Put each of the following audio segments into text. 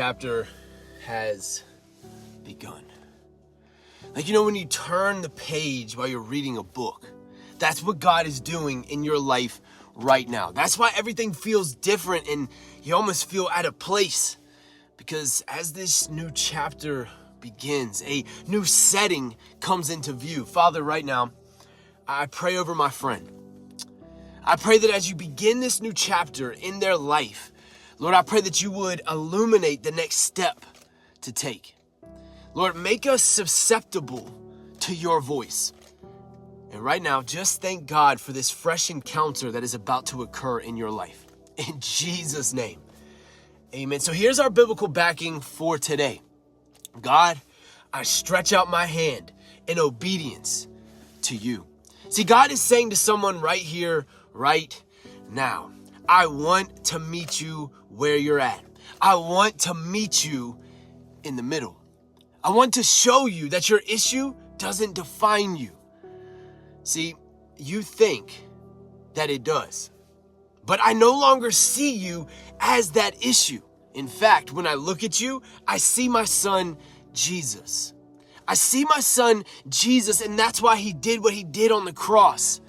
Chapter has begun. When you turn the page while you're reading a book, that's what God is doing in your life right now. That's why everything feels different and you almost feel out of place. Because as this new chapter begins, a new setting comes into view. Father, right now, I pray over my friend. I pray that as you begin this new chapter in their life, Lord, I pray that you would illuminate the next step to take. Lord, make us susceptible to your voice. And right now, just thank God for this fresh encounter that is about to occur in your life. In Jesus' name, amen. So here's our biblical backing for today. God, I stretch out my hand in obedience to you. See, God is saying to someone right here, right now, I want to meet you where you're at. I want to meet you in the middle. I want to show you that your issue doesn't define you. See, you think that it does, but I no longer see you as that issue. In fact, when I look at you, I see my son, Jesus. I see my son, Jesus, and that's why he did what he did on the cross.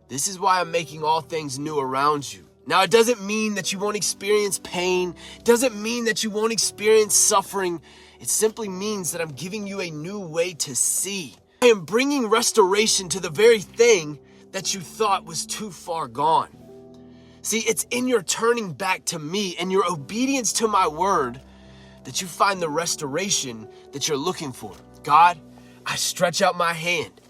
This is why I'm making all things new around you. Now, it doesn't mean that you won't experience pain. It doesn't mean that you won't experience suffering. It simply means that I'm giving you a new way to see. I am bringing restoration to the very thing that you thought was too far gone. See, it's in your turning back to me and your obedience to my word that you find the restoration that you're looking for. God, I stretch out my hand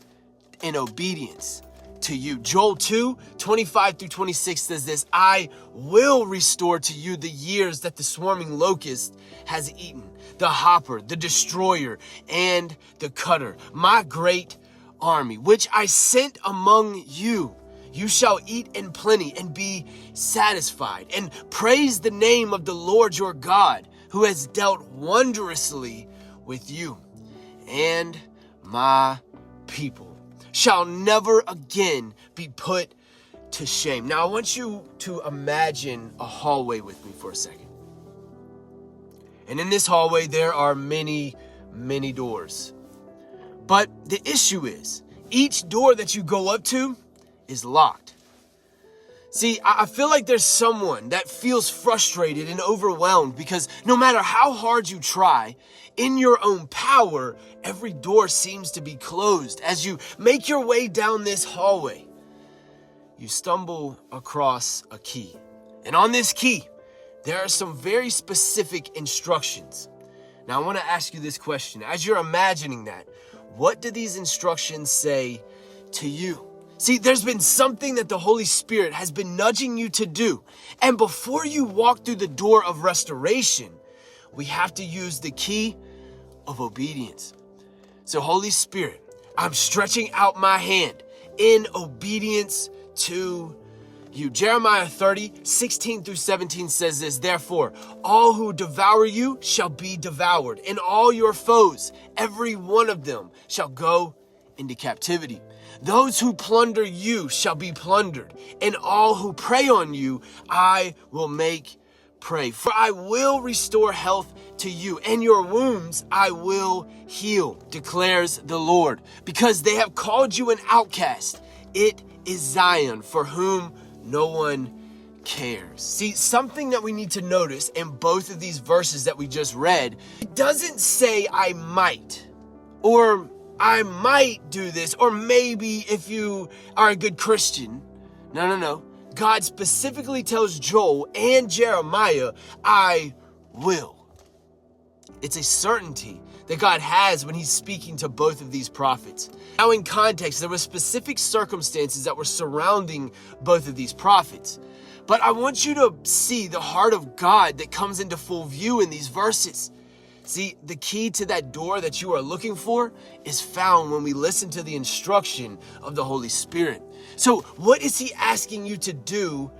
in obedience to you. Joel 2:25-26 says this, I will restore to you the years that the swarming locust has eaten, the hopper, the destroyer, and the cutter, my great army, which I sent among you. You shall eat in plenty and be satisfied, and praise the name of the Lord your God, who has dealt wondrously with you. And my people shall never again be put to shame. Now, I want you to imagine a hallway with me for a second. And in this hallway, there are many, many doors. But the issue is, each door that you go up to is locked. See, I feel like there's someone that feels frustrated and overwhelmed because no matter how hard you try, in your own power, every door seems to be closed. As you make your way down this hallway, you stumble across a key. And on this key, there are some very specific instructions. Now, I want to ask you this question. As you're imagining that, what do these instructions say to you? See, there's been something that the Holy Spirit has been nudging you to do. And before you walk through the door of restoration, we have to use the key of obedience. So, Holy Spirit, I'm stretching out my hand in obedience to you. Jeremiah 30:16-17 says this, therefore, all who devour you shall be devoured, and all your foes, every one of them, shall go into captivity. Those who plunder you shall be plundered, and all who prey on you I will make prey. For I will restore health to you, and your wounds I will heal, declares the Lord. Because they have called you an outcast, it is Zion, for whom no one cares. See, something that we need to notice in both of these verses that we just read, it doesn't say I might, or I might do this, or maybe if you are a good Christian. No. God specifically tells Joel and Jeremiah, I will. It's a certainty that God has when he's speaking to both of these prophets. Now, in context, there were specific circumstances that were surrounding both of these prophets. But I want you to see the heart of God that comes into full view in these verses. See, the key to that door that you are looking for is found when we listen to the instruction of the Holy Spirit. So what is he asking you to do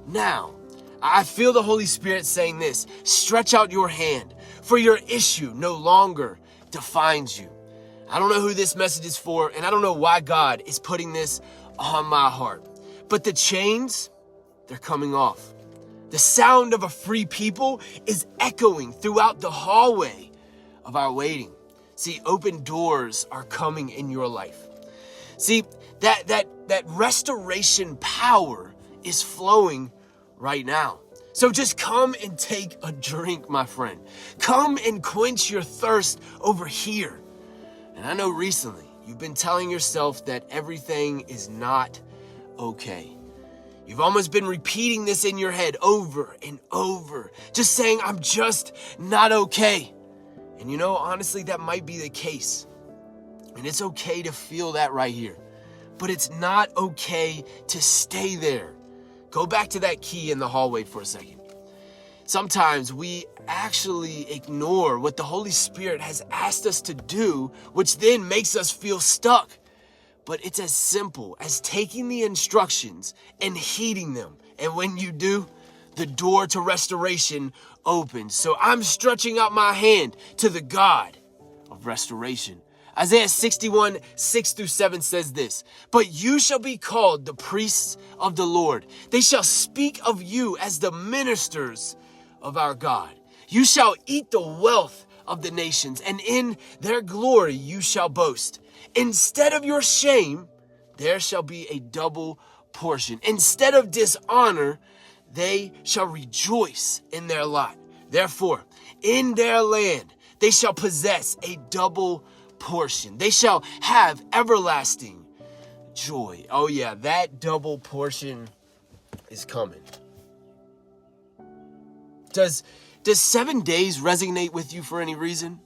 now? I feel the Holy Spirit saying this, stretch out your hand, for your issue no longer defines you. I don't know who this message is for, and I don't know why God is putting this on my heart. But the chains, they're coming off. The sound of a free people is echoing throughout the hallway of our waiting. See, open doors are coming in your life. See, that restoration power is flowing right now. So just come and take a drink, my friend. Come and quench your thirst over here. And I know recently you've been telling yourself that everything is not okay. You've almost been repeating this in your head over and over, just saying, I'm just not okay. And you know, honestly, that might be the case. And it's okay to feel that right here. But it's not okay to stay there. Go back to that key in the hallway for a second. Sometimes we actually ignore what the Holy Spirit has asked us to do, which then makes us feel stuck. But it's as simple as taking the instructions and heeding them. And when you do, the door to restoration opens. So I'm stretching out my hand to the God of restoration. Isaiah 61, 6-7 says this, but you shall be called the priests of the Lord. They shall speak of you as the ministers of our God. You shall eat the wealth of the nations, and in their glory you shall boast. Instead of your shame, there shall be a double portion. Instead of dishonor, they shall rejoice in their lot. Therefore, in their land, they shall possess a double portion. They shall have everlasting joy. Oh yeah, that double portion is coming. Does 7 days resonate with you for any reason?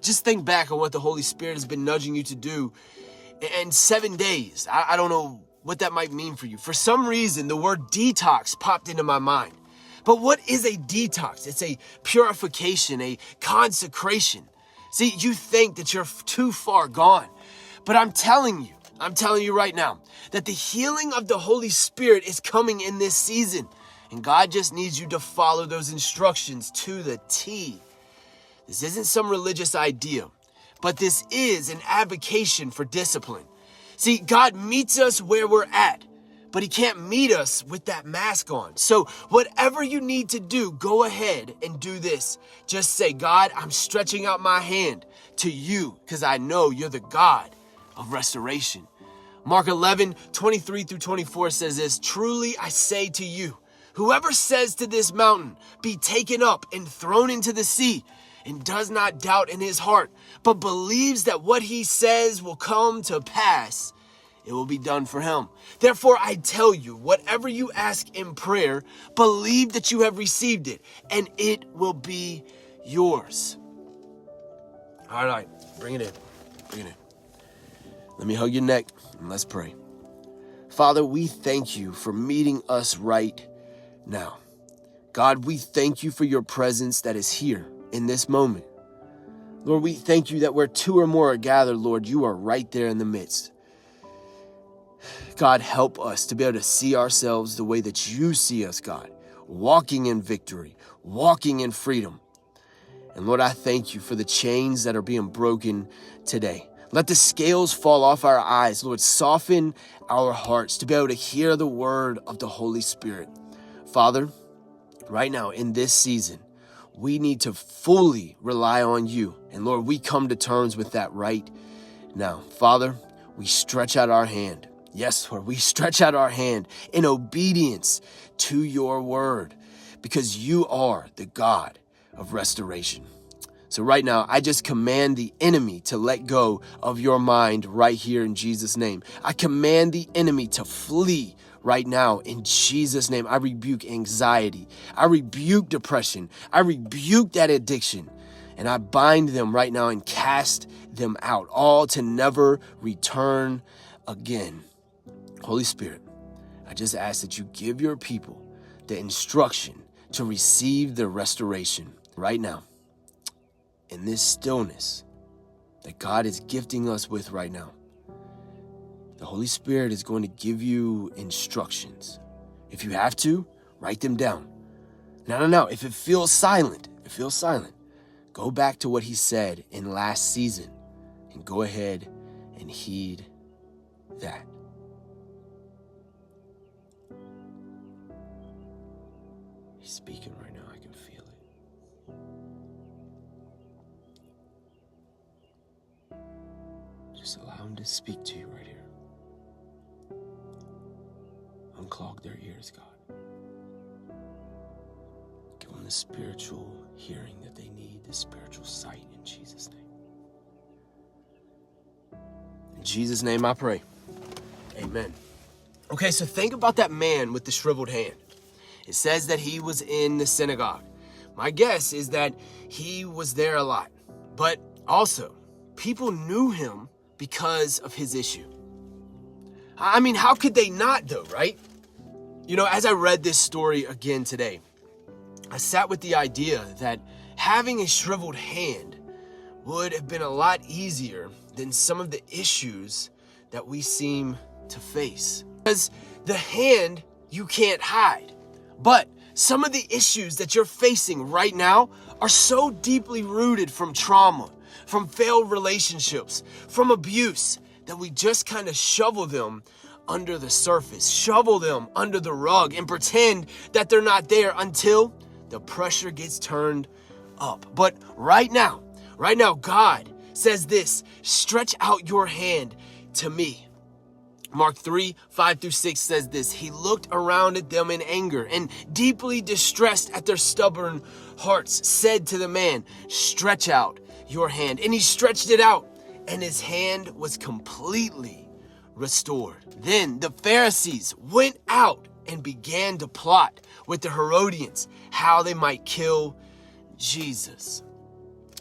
Just think back on what the Holy Spirit has been nudging you to do. And 7 days, I don't know what that might mean for you. For some reason, the word detox popped into my mind. But what is a detox? It's a purification, a consecration. See, you think that you're too far gone. But I'm telling you right now, that the healing of the Holy Spirit is coming in this season. And God just needs you to follow those instructions to the T. This isn't some religious idea, but this is an advocation for discipline. See, God meets us where we're at, but he can't meet us with that mask on. So whatever you need to do, go ahead and do this. Just say, God, I'm stretching out my hand to you because I know you're the God of restoration. Mark 11, 23-24 says this, truly I say to you, whoever says to this mountain, be taken up and thrown into the sea, and does not doubt in his heart, but believes that what he says will come to pass, it will be done for him. Therefore, I tell you, whatever you ask in prayer, believe that you have received it, and it will be yours. All right, bring it in. Bring it in. Let me hug your neck, and let's pray. Father, we thank you for meeting us right now. God, we thank you for your presence that is here in this moment. Lord, we thank you that where two or more are gathered, Lord, you are right there in the midst. God, help us to be able to see ourselves the way that you see us, God, walking in victory, walking in freedom. And Lord, I thank you for the chains that are being broken today. Let the scales fall off our eyes. Lord, soften our hearts to be able to hear the word of the Holy Spirit. Father, right now in this season, we need to fully rely on you. And Lord, we come to terms with that right now. Father, we stretch out our hand. Yes, Lord, we stretch out our hand in obedience to your word because you are the God of restoration. So right now, I just command the enemy to let go of your mind right here in Jesus' name. I command the enemy to flee right now in Jesus' name. I rebuke anxiety. I rebuke depression. I rebuke that addiction. And I bind them right now and cast them out, all to never return again. Holy Spirit, I just ask that you give your people the instruction to receive the restoration right now. In this stillness that God is gifting us with right now, the Holy Spirit is going to give you instructions. If you have to, write them down. No. If it feels silent, go back to what he said in last season and go ahead and heed that. He's speaking right now. I can feel it. Just allow him to speak to you right here. Unclog their ears, God. Give them the spiritual hearing that they need, the spiritual sight in Jesus' name. In Jesus' name I pray. Amen. Okay, so think about that man with the shriveled hand. It says that he was in the synagogue. My guess is that he was there a lot. But also, people knew him because of his issue. I mean, how could they not though, right? You know, as I read this story again today, I sat with the idea that having a shriveled hand would have been a lot easier than some of the issues that we seem to face. Because the hand you can't hide. But some of the issues that you're facing right now are so deeply rooted from trauma, from failed relationships, from abuse, that we just kind of shovel them under the surface, shovel them under the rug, and pretend that they're not there until the pressure gets turned up. But right now, God says this: stretch out your hand to me. Mark 3:5-6 says this: he looked around at them in anger and deeply distressed at their stubborn hearts, said to the man, stretch out your hand. And he stretched it out, and his hand was completely restored. Then the Pharisees went out and began to plot with the Herodians how they might kill Jesus.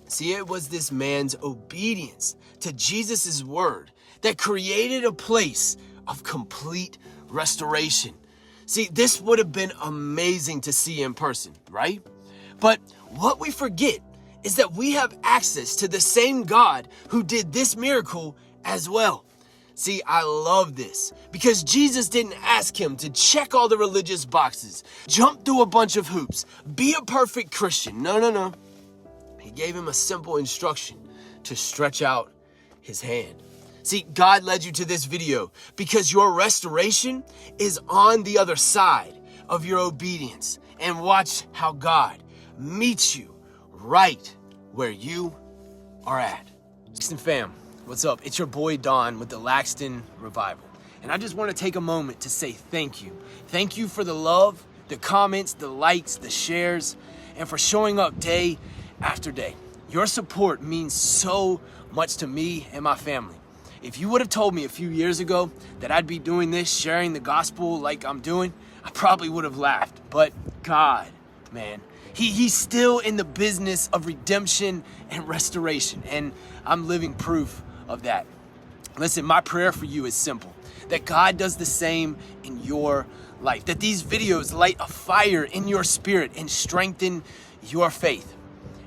See, it was this man's obedience to Jesus' word that created a place of complete restoration. See, this would have been amazing to see in person, right? But what we forget is that we have access to the same God who did this miracle as well. See, I love this because Jesus didn't ask him to check all the religious boxes, jump through a bunch of hoops, be a perfect Christian. No. He gave him a simple instruction to stretch out his hand. See, God led you to this video because your restoration is on the other side of your obedience. And watch how God meets you right where you are at. Laxton fam, what's up? It's your boy Don with the Laxton Revival. And I just want to take a moment to say thank you. Thank you for the love, the comments, the likes, the shares, and for showing up day after day. Your support means so much to me and my family. If you would have told me a few years ago that I'd be doing this, sharing the gospel like I'm doing, I probably would have laughed. But God, man, He's still in the business of redemption and restoration, and I'm living proof of that. Listen, my prayer for you is simple: that God does the same in your life, that these videos light a fire in your spirit and strengthen your faith.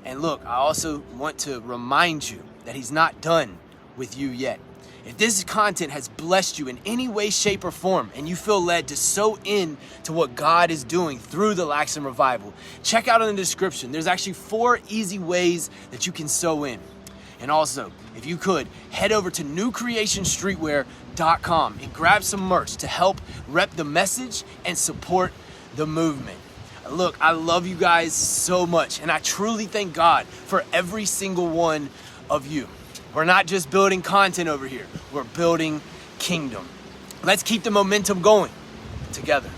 And look, I also want to remind you that He's not done with you yet. If this content has blessed you in any way, shape, or form, and you feel led to sow in to what God is doing through the Laxton Revival, check out in the description. There's actually 4 easy ways that you can sow in. And also, if you could, head over to newcreationstreetwear.com and grab some merch to help rep the message and support the movement. Look, I love you guys so much, and I truly thank God for every single one of you. We're not just building content over here, we're building kingdom. Let's keep the momentum going together.